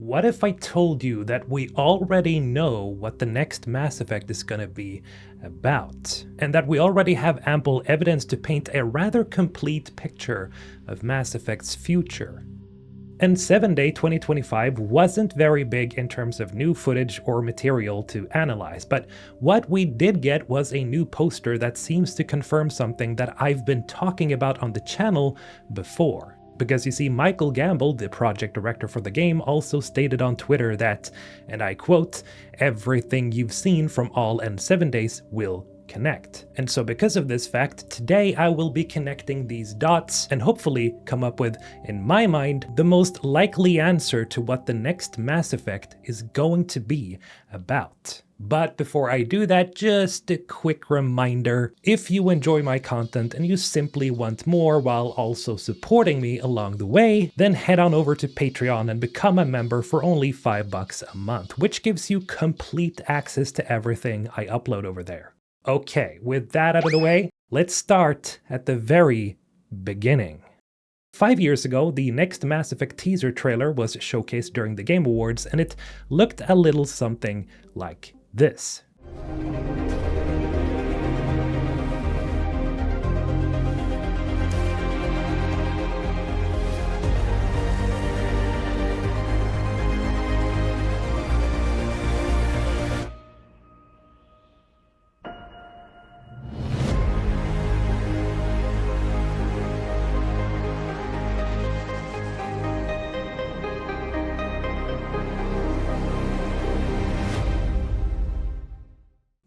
What if I told you that we already know what the next Mass Effect is gonna be about, and that we already have ample evidence to paint a rather complete picture of Mass Effect's future? N7 Day 2025 wasn't very big in terms of new footage or material to analyze, but what we did get was a new poster that seems to confirm something that I've been talking about on the channel before. Because you see, Michael Gamble, the project director for the game, also stated on Twitter that, and I quote, "Everything you've seen from all N7 days will connect." And so because of this fact, today I will be connecting these dots and hopefully come up with, in my mind, the most likely answer to what the next Mass Effect is going to be about. But before I do that, just a quick reminder, if you enjoy my content and you simply want more while also supporting me along the way, then head on over to Patreon and become a member for only $5 a month, which gives you complete access to everything I upload over there. Okay, with that out of the way, let's start at the very beginning. 5 years ago, the next Mass Effect teaser trailer was showcased during the Game Awards, and it looked a little something like this.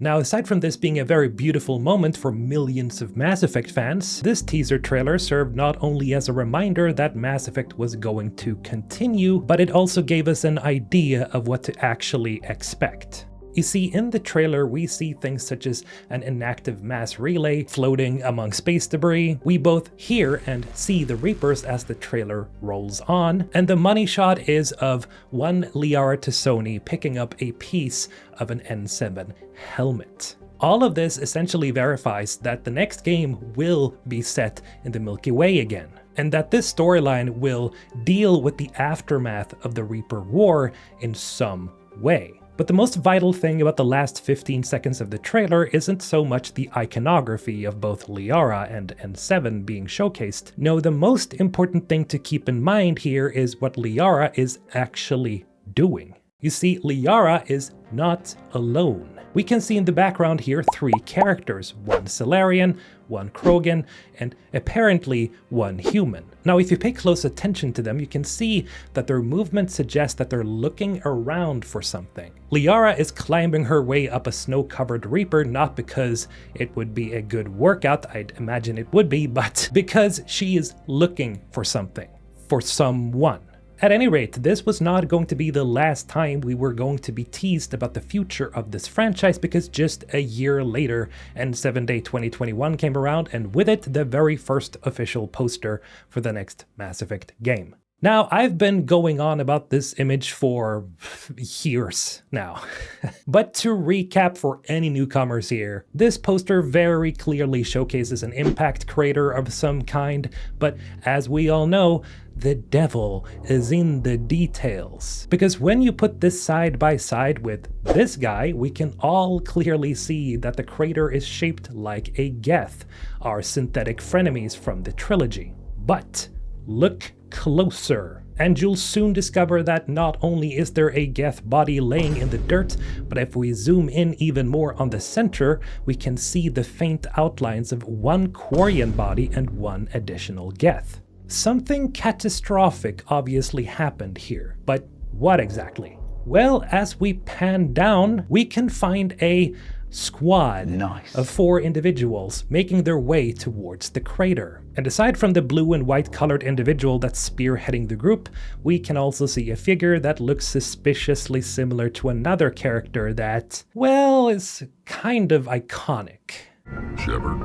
Now, aside from this being a very beautiful moment for millions of Mass Effect fans, this teaser trailer served not only as a reminder that Mass Effect was going to continue, but it also gave us an idea of what to actually expect. You see, in the trailer we see things such as an inactive mass relay floating among space debris. We both hear and see the Reapers as the trailer rolls on, and the money shot is of one Liara T'Soni picking up a piece of an N7 helmet. All of this essentially verifies that the next game will be set in the Milky Way again, and that this storyline will deal with the aftermath of the Reaper War in some way. But the most vital thing about the last 15 seconds of the trailer isn't so much the iconography of both Liara and N7 being showcased. No, the most important thing to keep in mind here is what Liara is actually doing. You see, Liara is not alone. We can see in the background here 3 characters, one Salarian, one Krogan, and apparently one human. Now, if you pay close attention to them, you can see that their movement suggests that they're looking around for something. Liara is climbing her way up a snow-covered Reaper, not because it would be a good workout, I'd imagine it would be, but because she is looking for something, for someone. At any rate, this was not going to be the last time we were going to be teased about the future of this franchise, because just a year later, N7 Day 2021 came around, and with it, the very first official poster for the next Mass Effect game. Now, I've been going on about this image for years now. But to recap for any newcomers here, this poster very clearly showcases an impact crater of some kind, but as we all know, the devil is in the details. Because when you put this side by side with this guy, we can all clearly see that the crater is shaped like a Geth, our synthetic frenemies from the trilogy. But look closer, and you'll soon discover that not only is there a Geth body laying in the dirt, but if we zoom in even more on the center, we can see the faint outlines of one Quarian body and one additional Geth. Something catastrophic obviously happened here, but what exactly? Well, as we pan down, we can find a squad of 4 individuals making their way towards the crater. And aside from the blue and white colored individual that's spearheading the group, we can also see a figure that looks suspiciously similar to another character that, well, is kind of iconic. Shepard.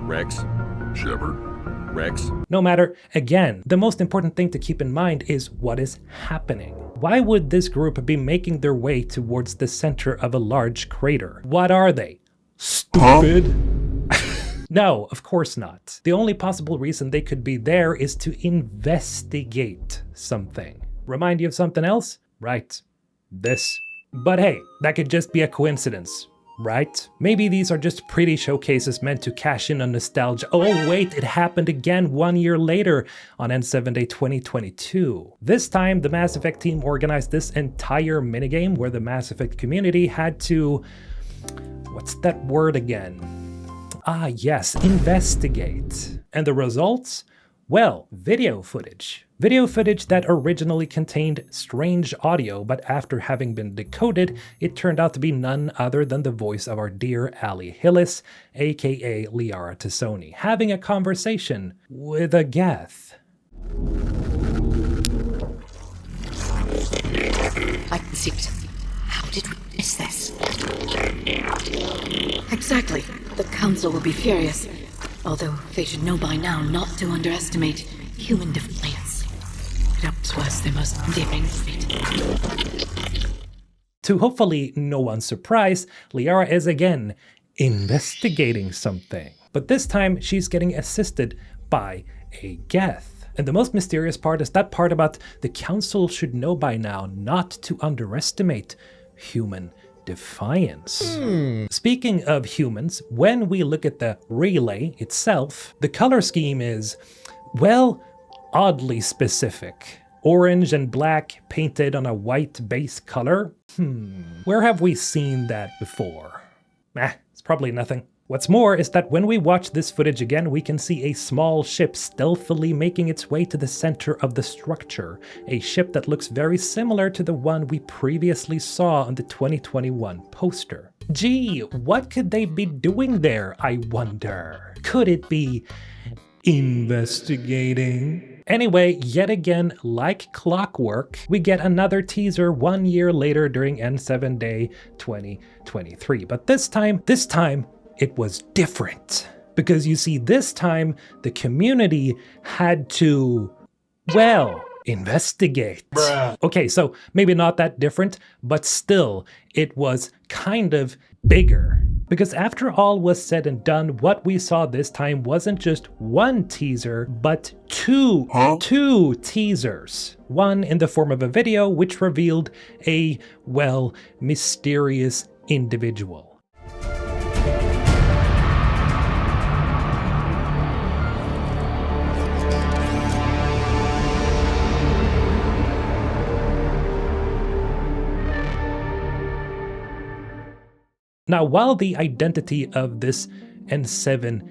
Rex. Shepard. Rex. No matter, again, the most important thing to keep in mind is what is happening. Why would this group be making their way towards the center of a large crater? What are they? Stupid? No, of course not. The only possible reason they could be there is to investigate something. Remind you of something else? Right. This. But hey, that could just be a coincidence, right? Maybe these are just pretty showcases meant to cash in on nostalgia. Oh wait, it happened again 1 year later on N7 Day 2022. This time, the Mass Effect team organized this entire minigame where the Mass Effect community had to... what's that word again? Ah yes, investigate. And the results? Well, video footage. Video footage that originally contained strange audio, but after having been decoded, it turned out to be none other than the voice of our dear Allie Hillis, aka Liara Tassoni, having a conversation with a Geth. I conceived. How did we miss this? Exactly. The Council will be furious. Although they should know by now not to underestimate human defiance. Perhaps was their most endearing trait. To hopefully no one's surprise, Liara is again investigating something. But this time she's getting assisted by a Geth. And the most mysterious part is that part about the Council should know by now not to underestimate human defiance. Speaking of humans, when we look at the relay itself, the color scheme is, well, oddly specific. Orange and black painted on a white base color? Where have we seen that before? It's probably nothing. What's more is that when we watch this footage again, we can see a small ship stealthily making its way to the center of the structure, a ship that looks very similar to the one we previously saw on the 2021 poster. Gee, what could they be doing there, I wonder? Could it be investigating? Anyway, yet again, like clockwork, we get another teaser 1 year later during N7 Day 2023. But this time, it was different. Because you see, this time, the community had to, well, investigate. Okay, so maybe not that different, but still, it was kind of bigger. Because after all was said and done, what we saw this time wasn't just one teaser, but two teasers. One in the form of a video which revealed a, well, mysterious individual. Now, while the identity of this N7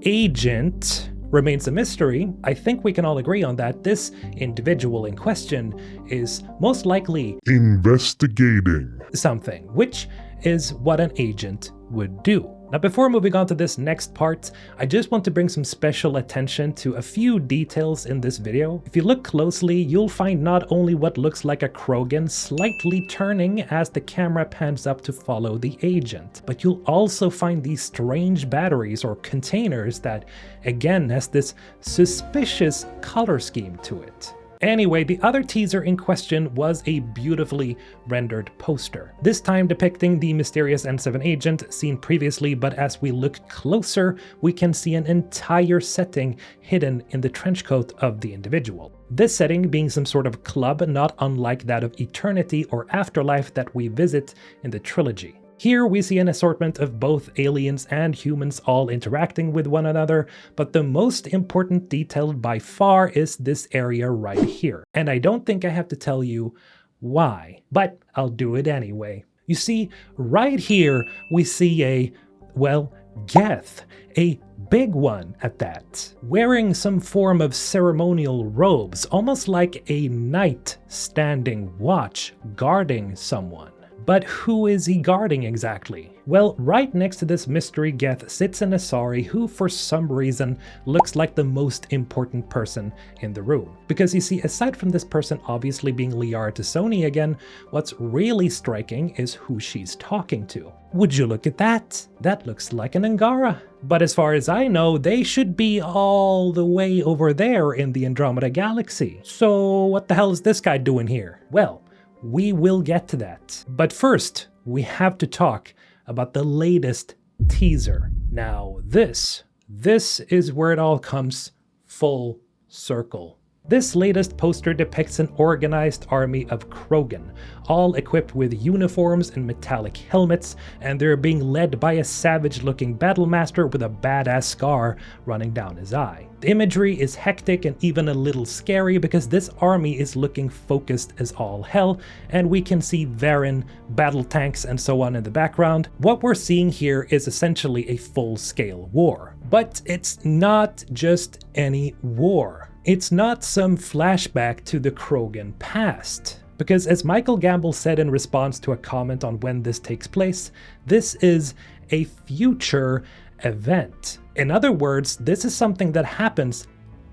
agent remains a mystery, I think we can all agree on that this individual in question is most likely investigating something, which is what an agent would do. Now, before moving on to this next part, I just want to bring some special attention to a few details in this video. If you look closely, you'll find not only what looks like a Krogan slightly turning as the camera pans up to follow the agent, but you'll also find these strange batteries or containers that, again, has this suspicious color scheme to it. Anyway, the other teaser in question was a beautifully rendered poster, this time depicting the mysterious N7 agent seen previously, but as we look closer, we can see an entire setting hidden in the trenchcoat of the individual. This setting being some sort of club not unlike that of Eternity or Afterlife that we visit in the trilogy. Here we see an assortment of both aliens and humans all interacting with one another, but the most important detail by far is this area right here. And I don't think I have to tell you why, but I'll do it anyway. You see, right here we see a, well, Geth, a big one at that, wearing some form of ceremonial robes, almost like a knight standing watch, guarding someone. But who is he guarding exactly? Well, right next to this mystery Geth sits an Asari who for some reason looks like the most important person in the room. Because you see, aside from this person obviously being Liara Tassoni again, what's really striking is who she's talking to. Would you look at that? That looks like an Angara. But as far as I know, they should be all the way over there in the Andromeda Galaxy. So what the hell is this guy doing here? Well, we will get to that. But first, we have to talk about the latest teaser. Now this is where it all comes full circle. This latest poster depicts an organized army of Krogan, all equipped with uniforms and metallic helmets, and they're being led by a savage-looking battlemaster with a badass scar running down his eye. The imagery is hectic and even a little scary because this army is looking focused as all hell, and we can see Varen, battle tanks, and so on in the background. What we're seeing here is essentially a full-scale war. But it's not just any war. It's not some flashback to the Krogan past. Because as Michael Gamble said in response to a comment on when this takes place, this is a future event. In other words, this is something that happens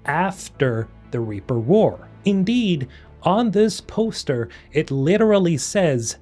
after the Reaper War. Indeed, on this poster, it literally says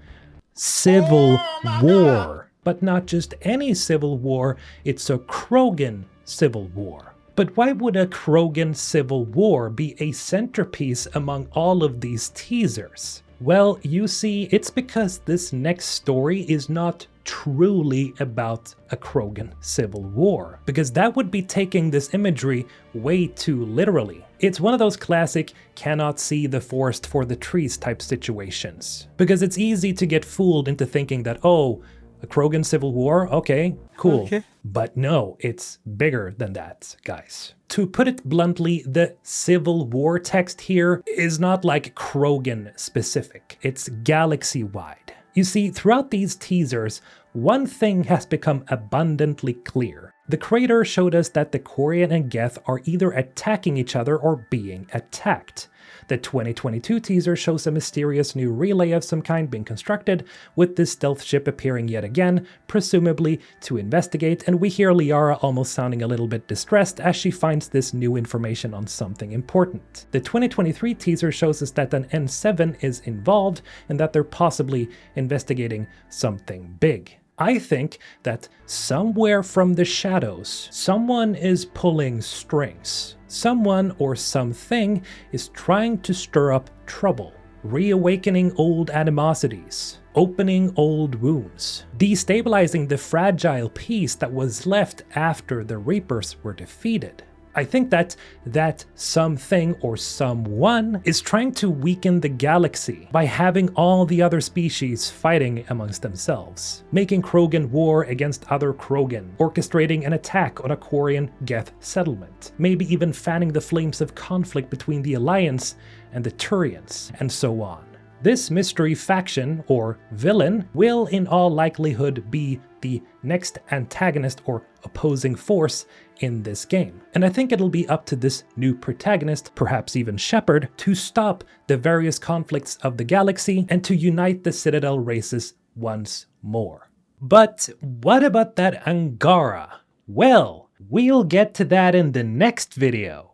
Civil War. But not just any civil war, it's a Krogan Civil War. But why would a Krogan Civil War be a centerpiece among all of these teasers? Well, you see, it's because this next story is not truly about a Krogan Civil War, because that would be taking this imagery way too literally. It's one of those classic cannot see the forest for the trees type situations, because it's easy to get fooled into thinking that, oh, a Krogan Civil War? Okay, cool. Okay. But no, it's bigger than that, guys. To put it bluntly, the Civil War text here is not like Krogan specific, it's galaxy-wide. You see, throughout these teasers, one thing has become abundantly clear. The creator showed us that the Quarian and Geth are either attacking each other or being attacked. The 2022 teaser shows a mysterious new relay of some kind being constructed, with this stealth ship appearing yet again, presumably to investigate, and we hear Liara almost sounding a little bit distressed as she finds this new information on something important. The 2023 teaser shows us that an N7 is involved and that they're possibly investigating something big. I think that somewhere from the shadows, someone is pulling strings. Someone or something is trying to stir up trouble, reawakening old animosities, opening old wounds, destabilizing the fragile peace that was left after the Reapers were defeated. I think that something or someone is trying to weaken the galaxy by having all the other species fighting amongst themselves, making Krogan war against other Krogan, orchestrating an attack on a Quarian Geth settlement, maybe even fanning the flames of conflict between the Alliance and the Turians, and so on. This mystery faction, or villain, will in all likelihood be the next antagonist or opposing force in this game. And I think it'll be up to this new protagonist, perhaps even Shepard, to stop the various conflicts of the galaxy and to unite the Citadel races once more. But what about that Angara? Well, we'll get to that in the next video.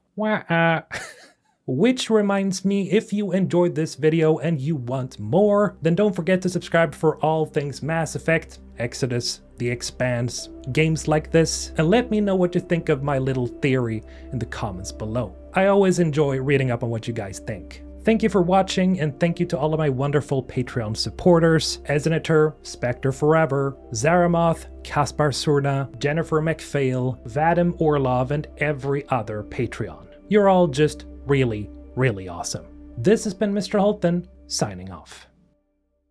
Which reminds me, if you enjoyed this video and you want more, then don't forget to subscribe for all things Mass Effect, Exodus, The Expanse, games like this, and let me know what you think of my little theory in the comments below. I always enjoy reading up on what you guys think. Thank you for watching, and thank you to all of my wonderful Patreon supporters: Ezinator, Spectre Forever, Zaramoth, Kaspar Surna, Jennifer McPhail, Vadim Orlov, and every other Patreon. You're all just really, really awesome. This has been Mr. Holton, signing off.